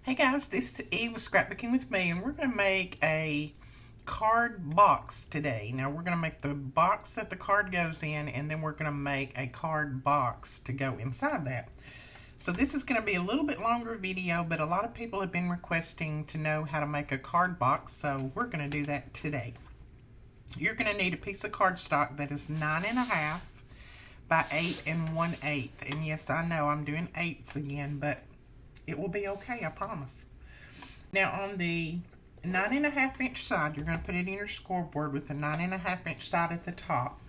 Hey guys, this is Eve with Scrapbooking with me, and we're going to make a card box today. Now we're going to make the box that the card goes in, and then we're going to make a card box to go inside that. So this is going to be a little bit longer video, but a lot of people have been requesting to know how to make a card box, so we're going to do that today. You're going to need a piece of cardstock that is 9.5 by 8 1/8. And yes, I know I'm doing eighths again, but it will be okay, I promise. Now on the 9.5 inch side, you're going to put it in your scoreboard with the 9.5 inch side at the top.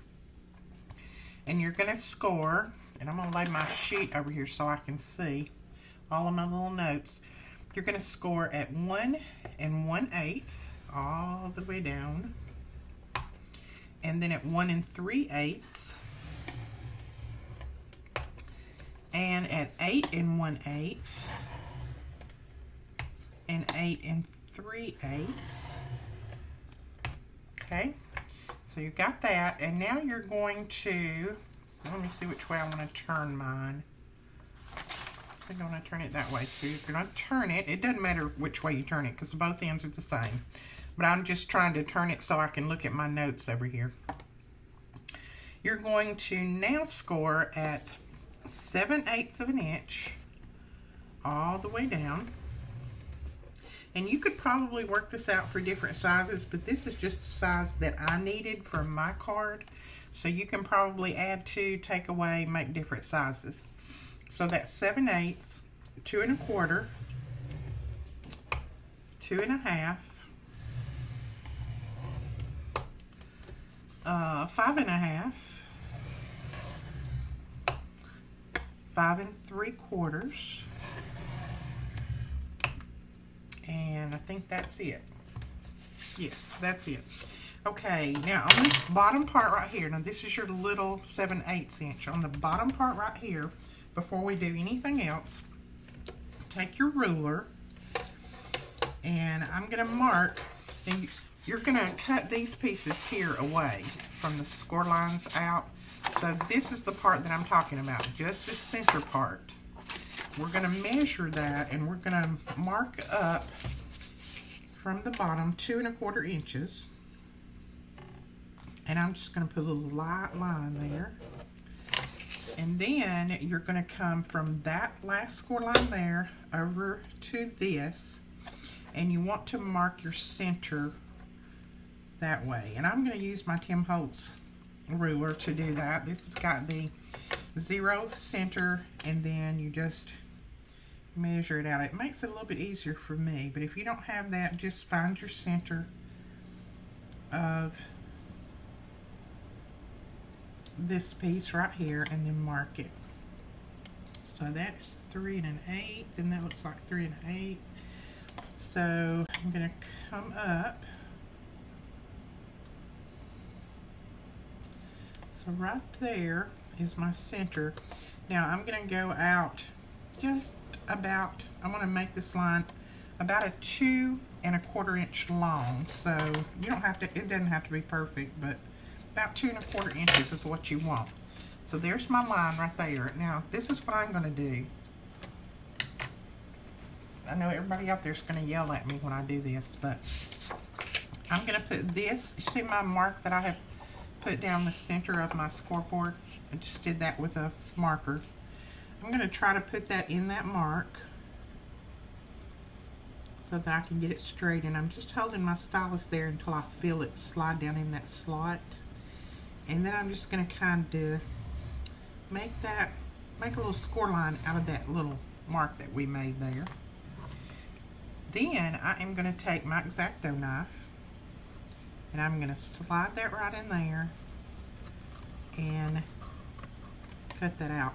And you're going to score, and I'm going to lay my sheet over here so I can see all of my little notes. You're going to score at 1 1/8 all the way down. And then at 1 3/8. And at 8 1/8. And 8 3/8. Okay, so you've got that, and now you're going to, let me see which way I want to turn mine. I think I want to turn it that way. So you're going to turn it. It doesn't matter which way you turn it because both ends are the same. But I'm just trying to turn it so I can look at my notes over here. You're going to now score at 7/8 of an inch all the way down. And you could probably work this out for different sizes, but this is just the size that I needed for my card. So you can probably add to, take away, make different sizes. So that's 7/8, 2 1/4, 2 1/2, 5 1/2, 5 3/4. And I think that's it. Yes, that's it. Okay, now on this bottom part right here, now this is your little 7/8 inch. On the bottom part right here, before we do anything else, take your ruler, and I'm going to mark, and you're going to cut these pieces here away from the score lines out. So this is the part that I'm talking about, just the center part. We're going to measure that, and we're going to mark up from the bottom 2 1/4 inches. And I'm just going to put a little light line there. And then you're going to come from that last score line there over to this. And you want to mark your center that way. And I'm going to use my Tim Holtz ruler to do that. This has got the 0 center, and then you just measure it out. It makes it a little bit easier for me, but if you don't have that, just find your center of this piece right here and then mark it. So that's 3 1/8, and that looks like 3 1/8. So I'm going to come up. So right there is my center. Now I'm going to go out just about, I want to make this line about a 2 1/4 inch long. So you don't have to, it doesn't have to be perfect, but about 2 1/4 inches is what you want. So there's my line right there. Now this is what I'm going to do. I know everybody out there is going to yell at me when I do this, but I'm going to put this, you see my mark that I have put down the center of my scoreboard? I just did that with a marker. I'm going to try to put that in that mark so that I can get it straight, and I'm just holding my stylus there until I feel it slide down in that slot. And then I'm just going to kind of make a little score line out of that little mark that we made there. Then I am going to take my X-Acto knife, and I'm going to slide that right in there and cut that out.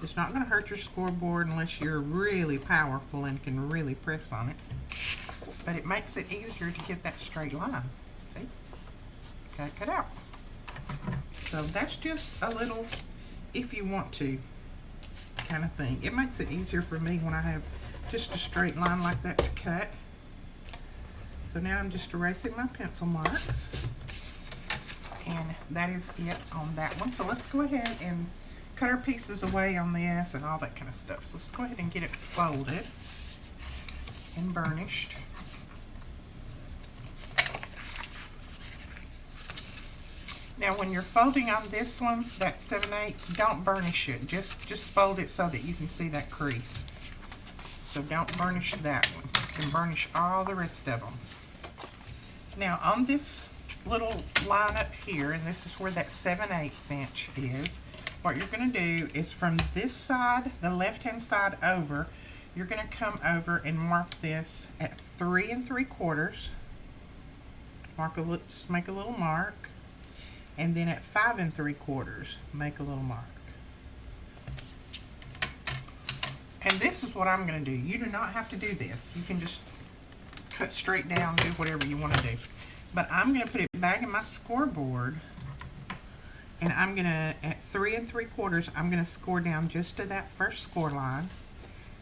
It's not going to hurt your scoreboard unless you're really powerful and can really press on it. But it makes it easier to get that straight line. See? Cut out. So that's just a little, if you want to, kind of thing. It makes it easier for me when I have just a straight line like that to cut. So now I'm just erasing my pencil marks. And that is it on that one. So let's go ahead and cut our pieces away on this and all that kind of stuff. So let's go ahead and get it folded and burnished. Now when you're folding on this one, that 7/8, don't burnish it. Just fold it so that you can see that crease. So don't burnish that one. You can burnish all the rest of them. Now on this little line up here, and this is where that 7/8 inch is, what you're going to do is from this side, the left hand side over, you're going to come over and mark this at 3 3/4. Mark a little, just make a little mark. And then at 5 3/4, make a little mark. And this is what I'm going to do. You do not have to do this. You can just cut straight down, do whatever you want to do. But I'm going to put it back in my scoreboard, and I'm going to, at 3 3/4, I'm going to score down just to that first score line.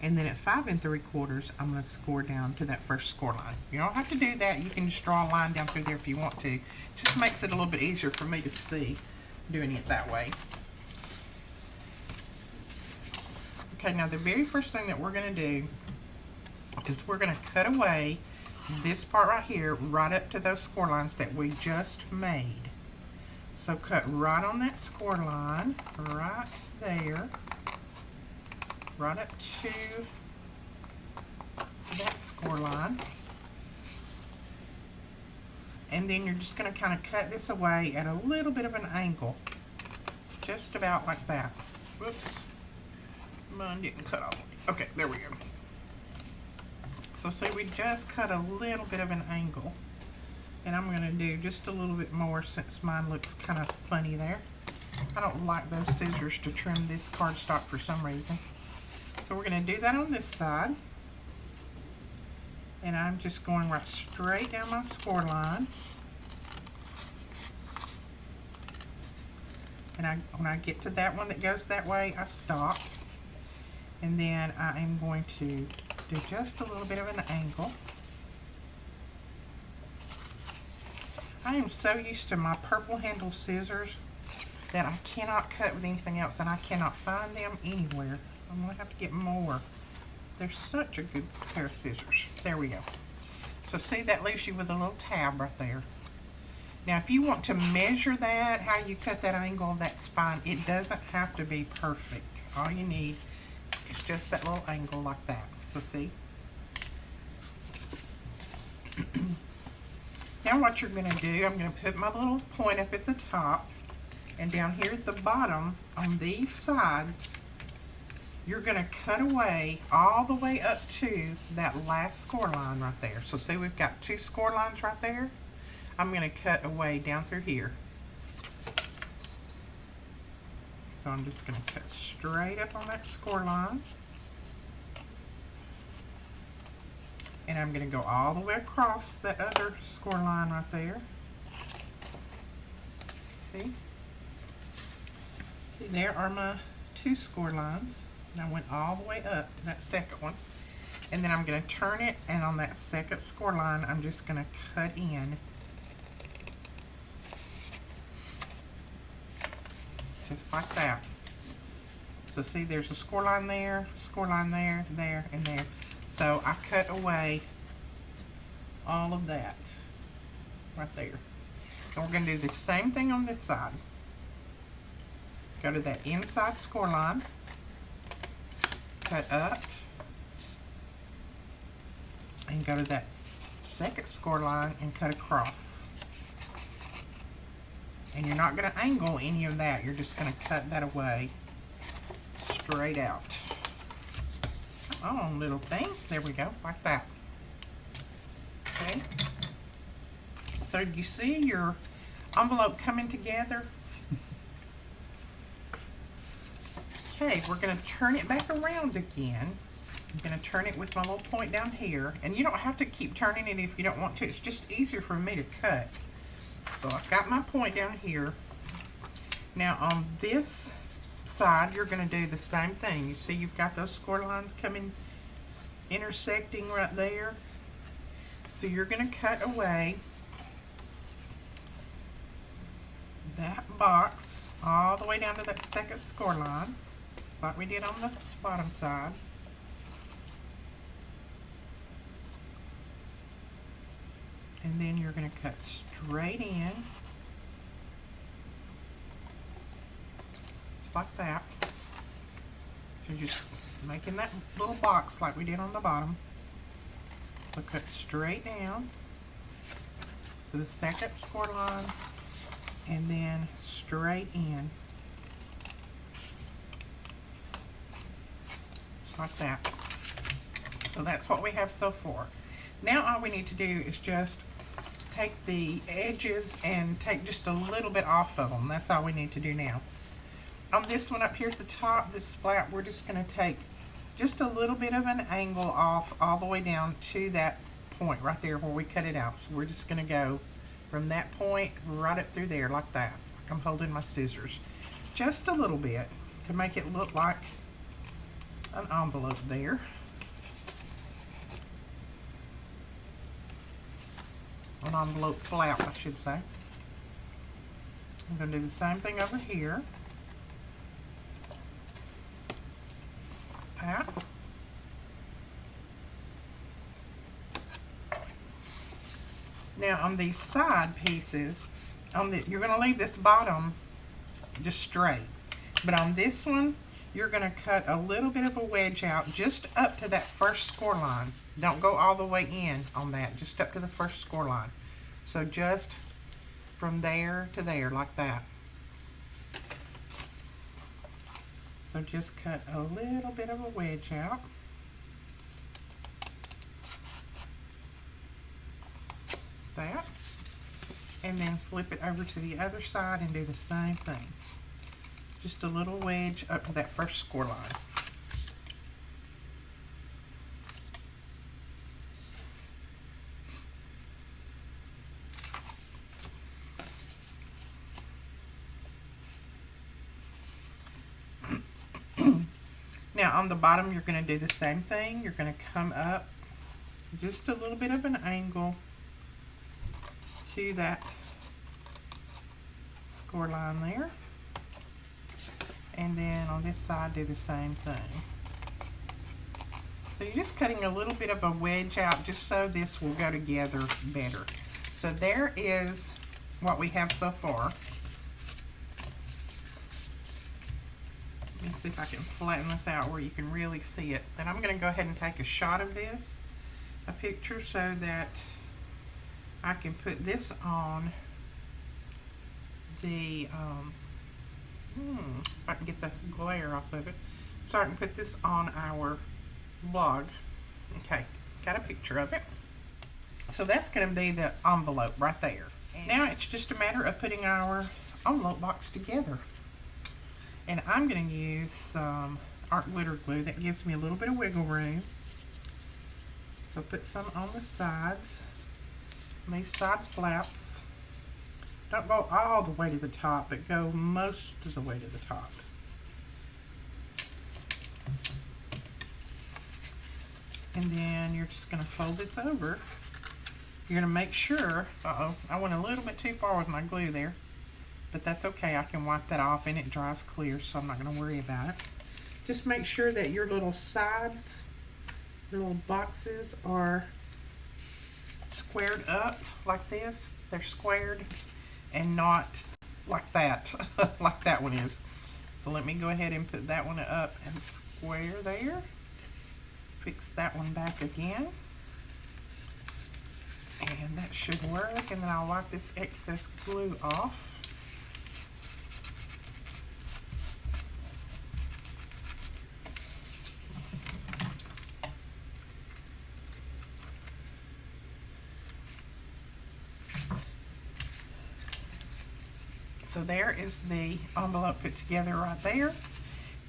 And then at 5 3/4, I'm going to score down to that first score line. You don't have to do that. You can just draw a line down through there if you want to. It just makes it a little bit easier for me to see doing it that way. Okay, now the very first thing that we're going to do is we're going to cut away this part right here, right up to those score lines that we just made. So cut right on that score line, right there. Right up to that score line. And then you're just going to kind of cut this away at a little bit of an angle. Just about like that. Whoops. Mine didn't cut all the way. Okay, there we go. So see, we just cut a little bit of an angle. And I'm going to do just a little bit more since mine looks kind of funny there. I don't like those scissors to trim this cardstock for some reason. So we're going to do that on this side. And I'm just going right straight down my score line. And when I get to that one that goes that way, I stop. And then I am going to do just a little bit of an angle. I am so used to my purple handle scissors that I cannot cut with anything else, and I cannot find them anywhere. I'm going to have to get more. They're such a good pair of scissors. There we go. So see, that leaves you with a little tab right there. Now if you want to measure that, how you cut that angle, that's fine. It doesn't have to be perfect. All you need is just that little angle like that. So see? Now what you're going to do, I'm going to put my little point up at the top, and down here at the bottom on these sides, you're going to cut away all the way up to that last score line right there. So see, we've got 2 score lines right there. I'm going to cut away down through here. So I'm just going to cut straight up on that score line. And I'm going to go all the way across that other score line right there. See? See, there are my 2 score lines. And I went all the way up to that second one. And then I'm going to turn it, and on that second score line, I'm just going to cut in. Just like that. So see, there's a score line there, there, and there. So I cut away all of that right there. And we're going to do the same thing on this side. Go to that inside score line. Cut up and go to that second score line and cut across. And you're not going to angle any of that. You're just going to cut that away straight out. Come on, little thing. There we go, like that. Okay. So you see your envelope coming together? Okay, we're going to turn it back around again. I'm going to turn it with my little point down here. And you don't have to keep turning it if you don't want to. It's just easier for me to cut. So I've got my point down here. Now on this side, you're going to do the same thing. You see you've got those score lines coming, intersecting right there. So you're going to cut away that box all the way down to that second score line, just like we did on the bottom side. And then you're going to cut straight in, just like that. So just making that little box like we did on the bottom. So cut straight down to the second score line and then straight in, just like that. So that's what we have so far. Now all we need to do is just take the edges and take just a little bit off of them. That's all we need to do now. On this one up here at the top, this splat, we're just going to take just a little bit of an angle off all the way down to that point right there where we cut it out. So we're just going to go from that point right up through there like that. Like I'm holding my scissors. Just a little bit to make it look like an envelope there. An envelope flap, I should say. I'm going to do the same thing over here. Like that. Now on these side pieces, you're going to leave this bottom just straight. But on this one, you're going to cut a little bit of a wedge out just up to that first score line. Don't go all the way in on that, just up to the first score line. So just from there to there, like that. So just cut a little bit of a wedge out. That. And then flip it over to the other side and do the same thing. Just a little wedge up to that first score line. Now on the bottom, you're going to do the same thing. You're going to come up just a little bit of an angle to that score line there. And then on this side, do the same thing. So you're just cutting a little bit of a wedge out just so this will go together better. So there is what we have so far. Let me see if I can flatten this out where you can really see it. Then I'm going to go ahead and take a shot of this, a picture, so that I can put this on the, if I can get the glare off of it, so I can put this on our blog. Okay, got a picture of it. So that's going to be the envelope right there. And now it's just a matter of putting our envelope box together. And I'm going to use some art glitter glue that gives me a little bit of wiggle room. So put some on the sides, these side flaps. Don't go all the way to the top, but go most of the way to the top. And then you're just going to fold this over. You're going to make sure, I went a little bit too far with my glue there. But that's okay, I can wipe that off and it dries clear, so I'm not going to worry about it. Just make sure that your little sides, your little boxes are squared up like this. They're squared and not like that, like that one is. So let me go ahead and put that one up as square there. Fix that one back again. And that should work, and then I'll wipe this excess glue off. So there is the envelope put together right there.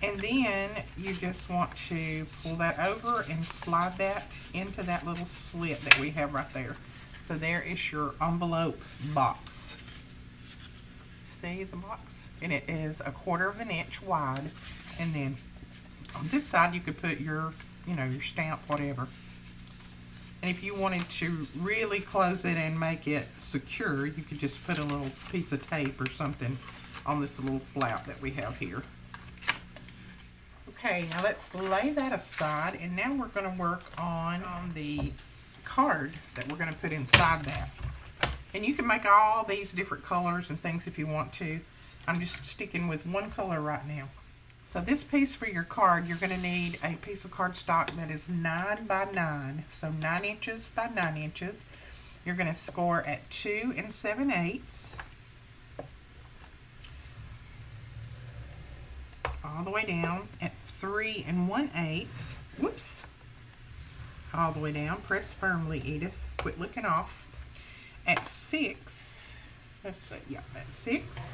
And then you just want to pull that over and slide that into that little slit that we have right there. So there is your envelope box. See the box? And it is 1/4 of an inch wide. And then on this side you could put your, your stamp, whatever. And if you wanted to really close it and make it secure, you could just put a little piece of tape or something on this little flap that we have here. Okay, now let's lay that aside, and now we're going to work on the card that we're going to put inside that. And you can make all these different colors and things if you want to. I'm just sticking with one color right now. So this piece for your card, you're going to need a piece of cardstock that is 9 by 9. So 9 inches by 9 inches. You're going to score at 2 7/8. All the way down at 3 1/8. Whoops. All the way down. Press firmly, Edith. Quit looking off. At 6. Let's see. Yeah, at 6.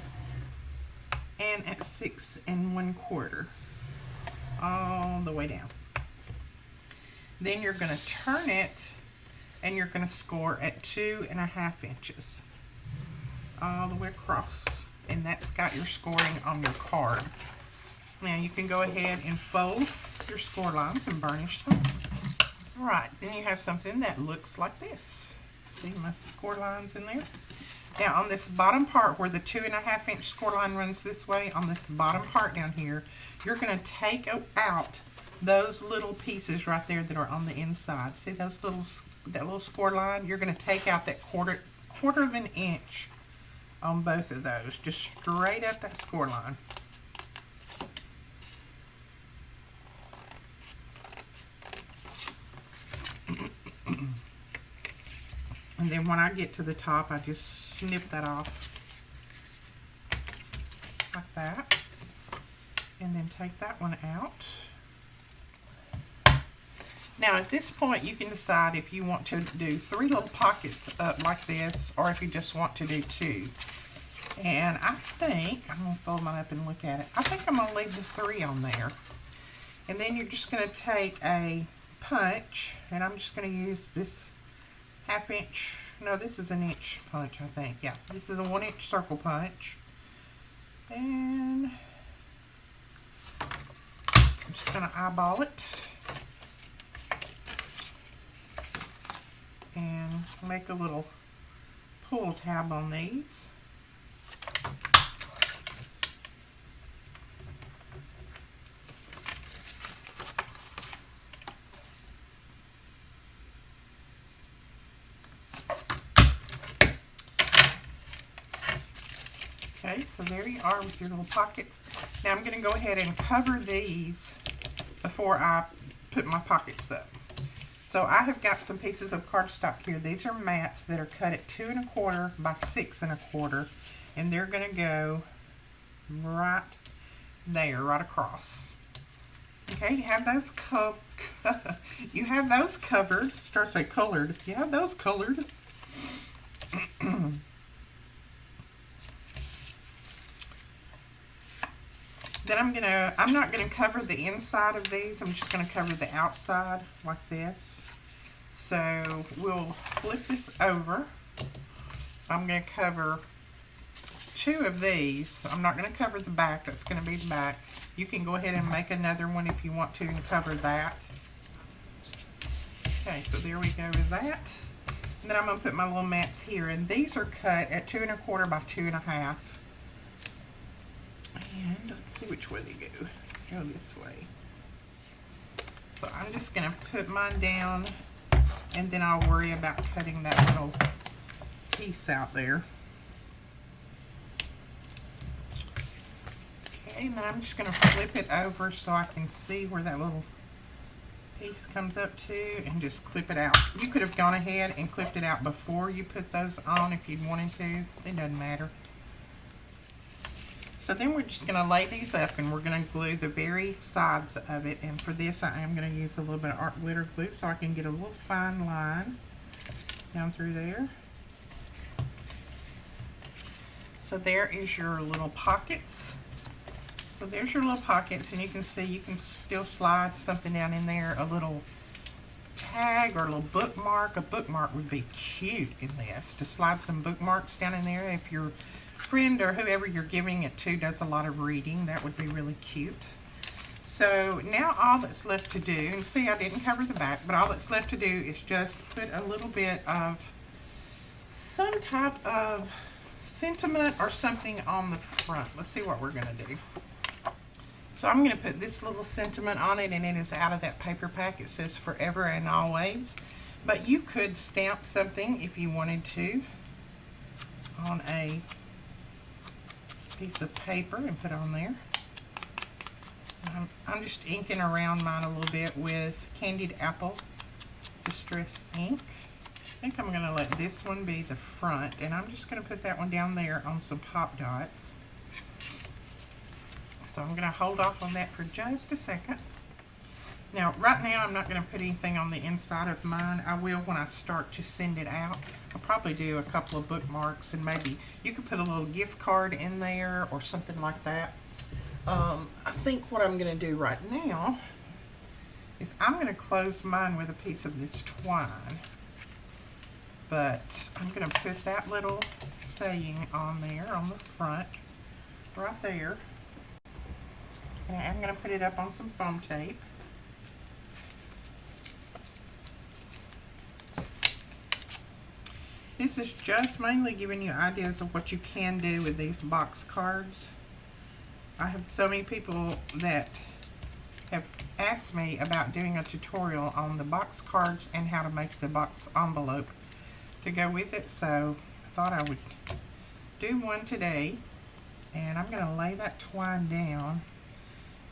And at 6 1/4. All the way down. Then you're going to turn it, and you're going to score at 2 1/2 inches. All the way across. And that's got your scoring on your card. Now you can go ahead and fold your score lines and burnish them. Alright, then you have something that looks like this. See my score lines in there? Now on this bottom part where the 2 1/2 inch score line runs this way, on this bottom part down here, you're going to take out those little pieces right there that are on the inside. See those that little score line? You're going to take out that quarter of an inch on both of those. Just straight up that score line. And then when I get to the top, I just snip that off like that, and then take that one out. Now at this point you can decide if you want to do 3 little pockets up like this, or if you just want to do 2. And I think, I'm going to fold mine up and look at it, I think I'm going to leave the 3 on there. And then you're just going to take a punch, and I'm just going to use this 1/2 inch, no, this is an inch punch, I think. Yeah, this is a 1 inch circle punch. And I'm just going to eyeball it and make a little pull tab on these. Okay, so there you are with your little pockets. Now I'm going to go ahead and cover these before I put my pockets up. So I have got some pieces of cardstock here. These are mats that are cut at 2 1/4 by 6 1/4, and they're going to go right there, right across. Okay, you have those covered. Start to say colored. You have those colored. Then I'm not gonna cover the inside of these. I'm just gonna cover the outside like this. So we'll flip this over. I'm gonna cover 2 of these. I'm not gonna cover the back. That's gonna be the back. You can go ahead and make another one if you want to and cover that. Okay, so there we go with that. And then I'm gonna put my little mats here, and these are cut at 2 1/4 by 2 1/2. And let's see which way they go. Go this way. So I'm just going to put mine down, and then I'll worry about cutting that little piece out there. Okay, and then I'm just going to flip it over so I can see where that little piece comes up to, and just clip it out. You could have gone ahead and clipped it out before you put those on if you'd wanted to. It doesn't matter. So then we're just going to lay these up, and we're going to glue the very sides of it. And for this, I am going to use a little bit of art glitter glue so I can get a little fine line down through there. So there is your little pockets. So there's your little pockets, and you can see you can still slide something down in there, a little tag or a little bookmark. A bookmark would be cute in this, to slide some bookmarks down in there if your friend or whoever you're giving it to does a lot of reading. That would be really cute. So now all that's left to do, and see I didn't cover the back, but all that's left to do is just put a little bit of some type of sentiment or something on the front. Let's see what we're going to do. So I'm going to put this little sentiment on it, and it is out of that paper pack. It says forever and always. But you could stamp something if you wanted to on a piece of paper and put on there. I'm just inking around mine a little bit with Candied Apple Distress ink. I think I'm going to let this one be the front, and I'm just going to put that one down there on some pop dots. So I'm going to hold off on that for just a second. Now, right now, I'm not going to put anything on the inside of mine. I will when I start to send it out. I'll probably do a couple of bookmarks, and maybe you could put a little gift card in there or something like that. I think what I'm going to do right now is I'm going to close mine with a piece of this twine. But I'm going to put that little saying on there on the front, right there. And I'm going to put it up on some foam tape. This is just mainly giving you ideas of what you can do with these box cards. I have so many people that have asked me about doing a tutorial on the box cards and how to make the box envelope to go with it, so I thought I would do one today. And I'm going to lay that twine down.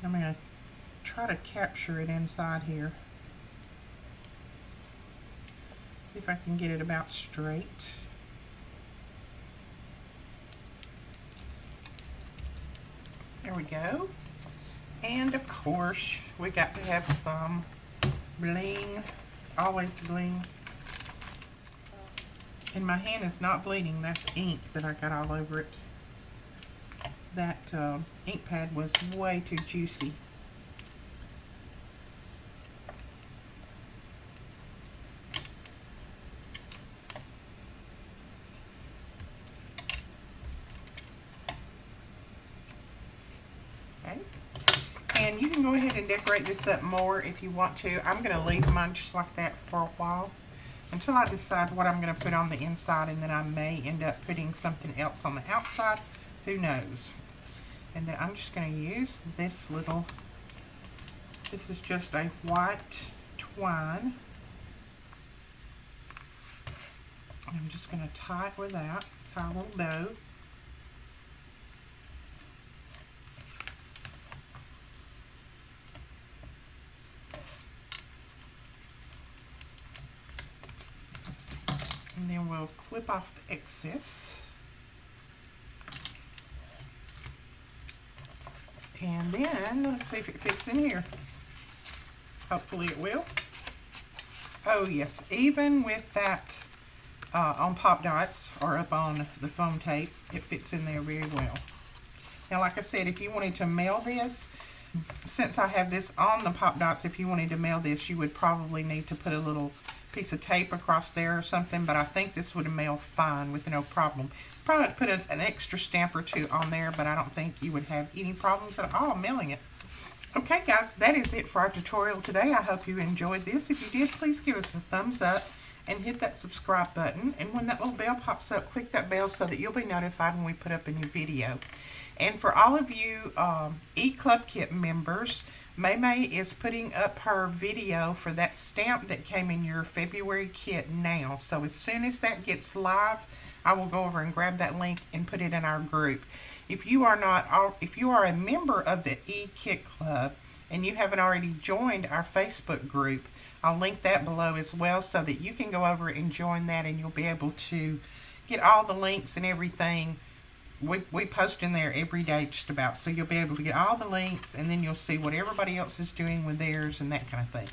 I'm going to try to capture it inside here. See if I can get it about straight. There we go. And of course, we got to have some bling. Always bling. And my hand is not bleeding. That's ink that I got all over it. That ink pad was way too juicy. Okay. And you can go ahead and decorate this up more if you want to. I'm going to leave mine just like that for a while until I decide what I'm going to put on the inside, and then I may end up putting something else on the outside. Who knows? And then I'm just going to use this little, this is just a white twine. I'm just going to tie it with that, tie a little bow. And then we'll clip off the excess. And then, let's see if it fits in here. Hopefully it will. Oh yes, even with that on pop dots or up on the foam tape, it fits in there very well. Now, like I said, if you wanted to mail this, since I have this on the pop dots, if you wanted to mail this, you would probably need to put a little piece of tape across there or something, but I think this would mail fine with no problem. Probably put an extra stamp or two on there, but I don't think you would have any problems at all mailing it. Okay guys, that is it for our tutorial today. I hope you enjoyed this. If you did, please give us a thumbs up and hit that subscribe button. And when that little bell pops up, click that bell so that you'll be notified when we put up a new video. And for all of you E-Club Kit members, May is putting up her video for that stamp that came in your February kit now. So as soon as that gets live, I will go over and grab that link and put it in our group. If you are a member of the E-Kit Club and you haven't already joined our Facebook group, I'll link that below as well so that you can go over and join that, and you'll be able to get all the links and everything. We post in there every day just about, so you'll be able to get all the links, and then you'll see what everybody else is doing with theirs and that kind of thing.